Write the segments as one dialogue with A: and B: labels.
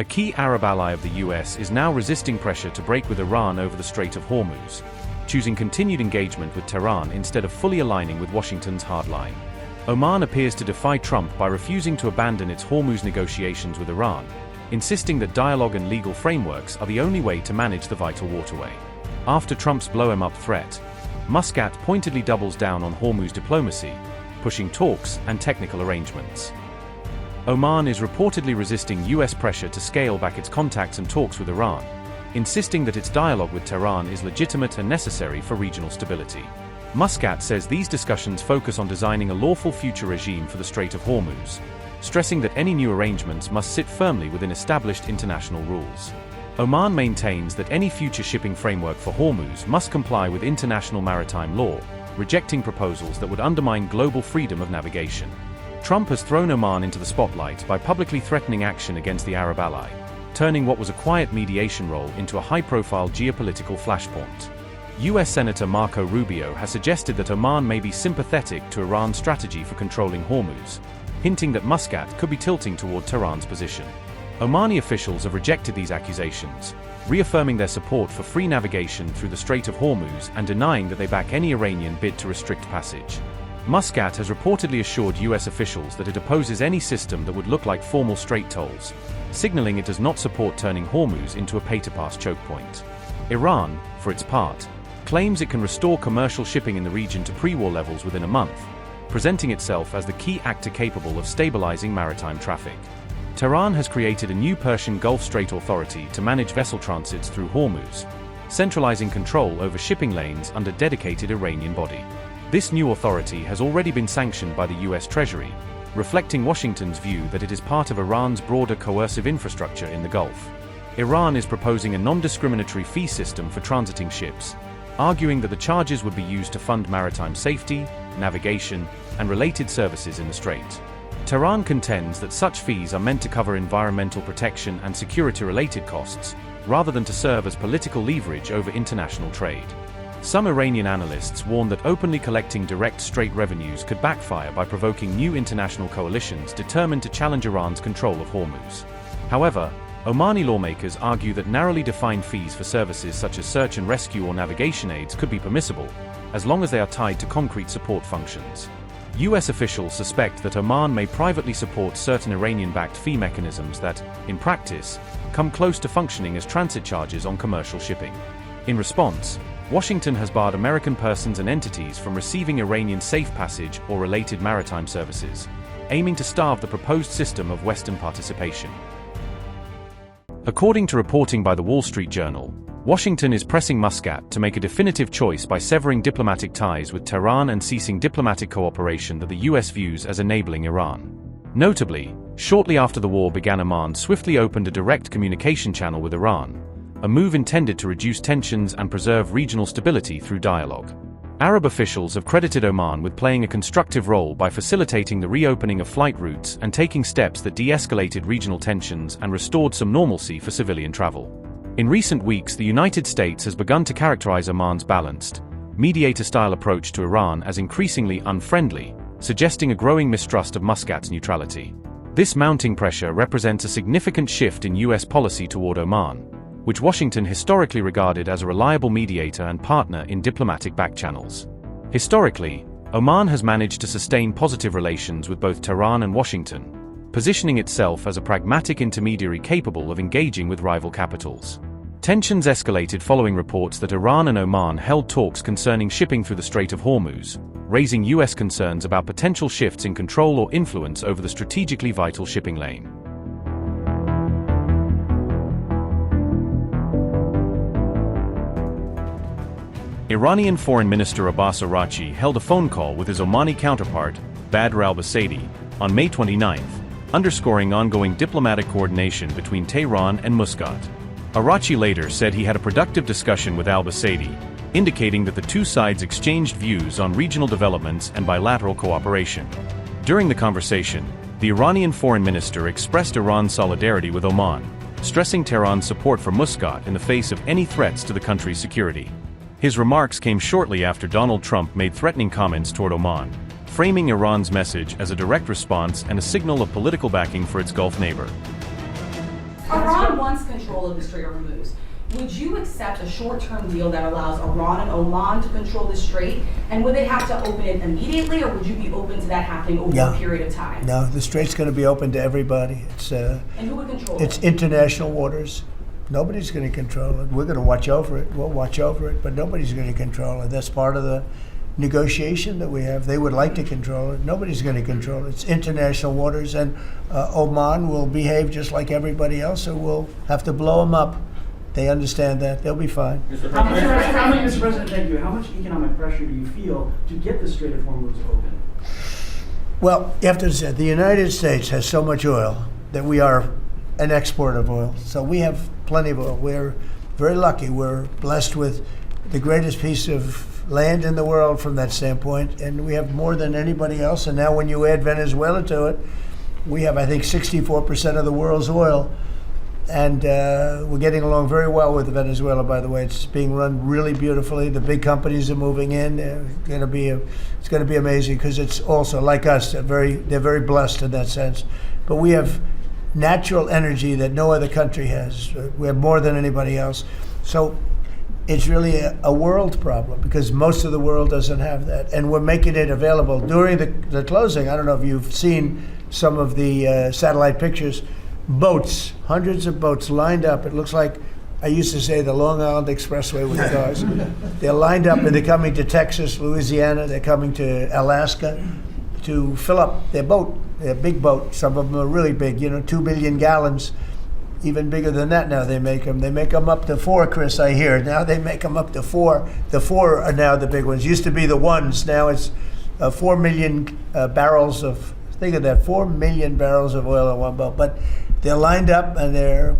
A: A key Arab ally of the US is now resisting pressure to break with Iran over the Strait of Hormuz, choosing continued engagement with Tehran instead of fully aligning with Washington's hard line. Oman appears to defy Trump by refusing to abandon its Hormuz negotiations with Iran, insisting that dialogue and legal frameworks are the only way to manage the vital waterway. After Trump's blow-em-up threat, Muscat pointedly doubles down on Hormuz diplomacy, pushing talks and technical arrangements. Oman is reportedly resisting US pressure to scale back its contacts and talks with Iran, insisting that its dialogue with Tehran is legitimate and necessary for regional stability. Muscat says these discussions focus on designing a lawful future regime for the Strait of Hormuz, stressing that any new arrangements must sit firmly within established international rules. Oman maintains that any future shipping framework for Hormuz must comply with international maritime law, rejecting proposals that would undermine global freedom of navigation. Trump has thrown Oman into the spotlight by publicly threatening action against the Arab ally, turning what was a quiet mediation role into a high-profile geopolitical flashpoint. US Senator Marco Rubio has suggested that Oman may be sympathetic to Iran's strategy for controlling Hormuz, hinting that Muscat could be tilting toward Tehran's position. Omani officials have rejected these accusations, reaffirming their support for free navigation through the Strait of Hormuz and denying that they back any Iranian bid to restrict passage. Muscat has reportedly assured US officials that it opposes any system that would look like formal strait tolls, signaling it does not support turning Hormuz into a pay-to-pass choke point. Iran, for its part, claims it can restore commercial shipping in the region to pre-war levels within a month, presenting itself as the key actor capable of stabilizing maritime traffic. Tehran has created a new Persian Gulf Strait Authority to manage vessel transits through Hormuz, centralizing control over shipping lanes under dedicated Iranian body. This new authority has already been sanctioned by the US Treasury, reflecting Washington's view that it is part of Iran's broader coercive infrastructure in the Gulf. Iran is proposing a non-discriminatory fee system for transiting ships, arguing that the charges would be used to fund maritime safety, navigation, and related services in the strait. Tehran contends that such fees are meant to cover environmental protection and security-related costs, rather than to serve as political leverage over international trade. Some Iranian analysts warn that openly collecting direct strait revenues could backfire by provoking new international coalitions determined to challenge Iran's control of Hormuz. However, Omani lawmakers argue that narrowly defined fees for services such as search and rescue or navigation aids could be permissible, as long as they are tied to concrete support functions. US officials suspect that Oman may privately support certain Iranian-backed fee mechanisms that, in practice, come close to functioning as transit charges on commercial shipping. In response, Washington has barred American persons and entities from receiving Iranian safe passage or related maritime services, aiming to starve the proposed system of Western participation. According to reporting by the Wall Street Journal, Washington is pressing Muscat to make a definitive choice by severing diplomatic ties with Tehran and ceasing diplomatic cooperation that the US views as enabling Iran. Notably, shortly after the war began, Oman swiftly opened a direct communication channel with Iran, a move intended to reduce tensions and preserve regional stability through dialogue. Arab officials have credited Oman with playing a constructive role by facilitating the reopening of flight routes and taking steps that de-escalated regional tensions and restored some normalcy for civilian travel. In recent weeks, the United States has begun to characterize Oman's balanced, mediator-style approach to Iran as increasingly unfriendly, suggesting a growing mistrust of Muscat's neutrality. This mounting pressure represents a significant shift in US policy toward Oman, which Washington historically regarded as a reliable mediator and partner in diplomatic backchannels. Historically, Oman has managed to sustain positive relations with both Tehran and Washington, positioning itself as a pragmatic intermediary capable of engaging with rival capitals. Tensions escalated following reports that Iran and Oman held talks concerning shipping through the Strait of Hormuz, raising US concerns about potential shifts in control or influence over the strategically vital shipping lane. Iranian Foreign Minister Abbas Araghchi held a phone call with his Omani counterpart, Badr al-Basaidi, on May 29, underscoring ongoing diplomatic coordination between Tehran and Muscat. Araghchi later said he had a productive discussion with al-Basaidi, indicating that the two sides exchanged views on regional developments and bilateral cooperation. During the conversation, the Iranian foreign minister expressed Iran's solidarity with Oman, stressing Tehran's support for Muscat in the face of any threats to the country's security. His remarks came shortly after Donald Trump made threatening comments toward Oman, framing Iran's message as a direct response and a signal of political backing for its Gulf neighbor.
B: Iran wants control of the Strait of Hormuz. Would you accept a short-term deal that allows Iran and Oman to control the strait? And would they have to open it immediately, or would you be open to that happening over a period of time?
C: No, the strait's going to be open to everybody.
B: And who would control it?
C: It's international waters. Nobody's going to control it. We're going to watch over it. We'll watch over it, but nobody's going to control it. That's part of the negotiation that we have. They would like to control it. Nobody's going to control it. It's international waters, and Oman will behave just like everybody else, so we'll have to blow them up. They understand that. They'll be fine.
D: Mr. President, thank you. How much economic pressure do you feel to get the Strait of Hormuz open?
C: Well, you have to understand, the United States has so much oil that we are an exporter of oil. So we have plenty of oil. We're very lucky. We're blessed with the greatest piece of land in the world from that standpoint, and we have more than anybody else. And now when you add Venezuela to it, we have, I think, 64% of the world's oil. And we're getting along very well with Venezuela, by the way. It's being run really beautifully. The big companies are moving in. It's going to be amazing because it's also, like us, they're very blessed in that sense. But we have natural energy that no other country has. We have more than anybody else. So it's really a world problem because most of the world doesn't have that. And we're making it available. During the closing, I don't know if you've seen some of the satellite pictures, boats, hundreds of boats lined up. It looks like, I used to say, the Long Island Expressway with the cars. They're lined up and they're coming to Texas, Louisiana, they're coming to Alaska to fill up their boat, their big boat. Some of them are really big, 2 billion gallons, even bigger than that now they make them. They make them up to 4, Chris, I hear. Now they make them up to 4. The 4 are now the big ones. Used to be the ones. Now it's 4 million barrels of, think of that, 4 million barrels of oil in one boat. But they're lined up and they're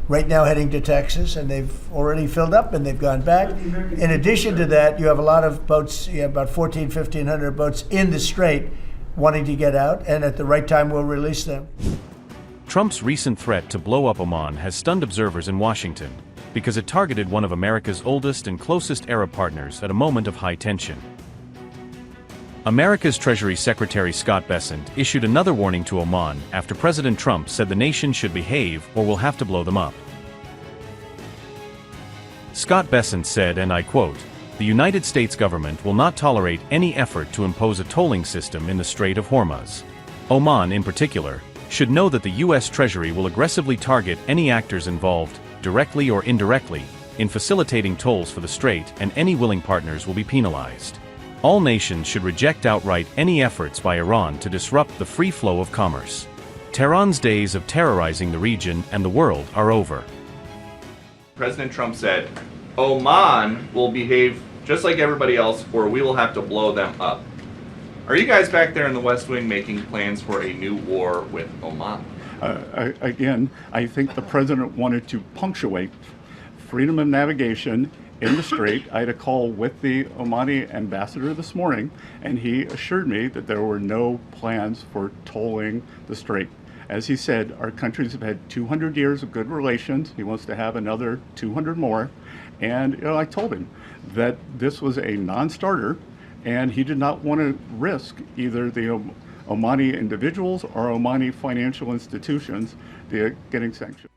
C: right now heading to Texas, and they've already filled up and they've gone back. In addition to that, you have a lot of boats, you have about 1,500 boats in the strait wanting to get out, and at the right time we'll release them.
A: Trump's recent threat to blow up Oman has stunned observers in Washington because it targeted one of America's oldest and closest Arab partners at a moment of high tension. America's Treasury Secretary Scott Bessent issued another warning to Oman after President Trump said the nation should behave or we'll have to blow them up. Scott Bessent said, and I quote, "The United States government will not tolerate any effort to impose a tolling system in the Strait of Hormuz. Oman, in particular, should know that the U.S. Treasury will aggressively target any actors involved, directly or indirectly, in facilitating tolls for the strait, and any willing partners will be penalized. All nations should reject outright any efforts by Iran to disrupt the free flow of commerce. Tehran's days of terrorizing the region and the world are over."
E: President Trump said, Oman will behave just like everybody else or we will have to blow them up. Are you guys back there in the West Wing making plans for a new war with Oman?
F: Again, I think the president wanted to punctuate freedom of navigation in the strait. I had a call with the Omani ambassador this morning, and he assured me that there were no plans for tolling the strait. As he said, our countries have had 200 years of good relations. He wants to have another 200 more. And I told him that this was a non-starter, and he did not want to risk either the Omani individuals or Omani financial institutions getting sanctioned.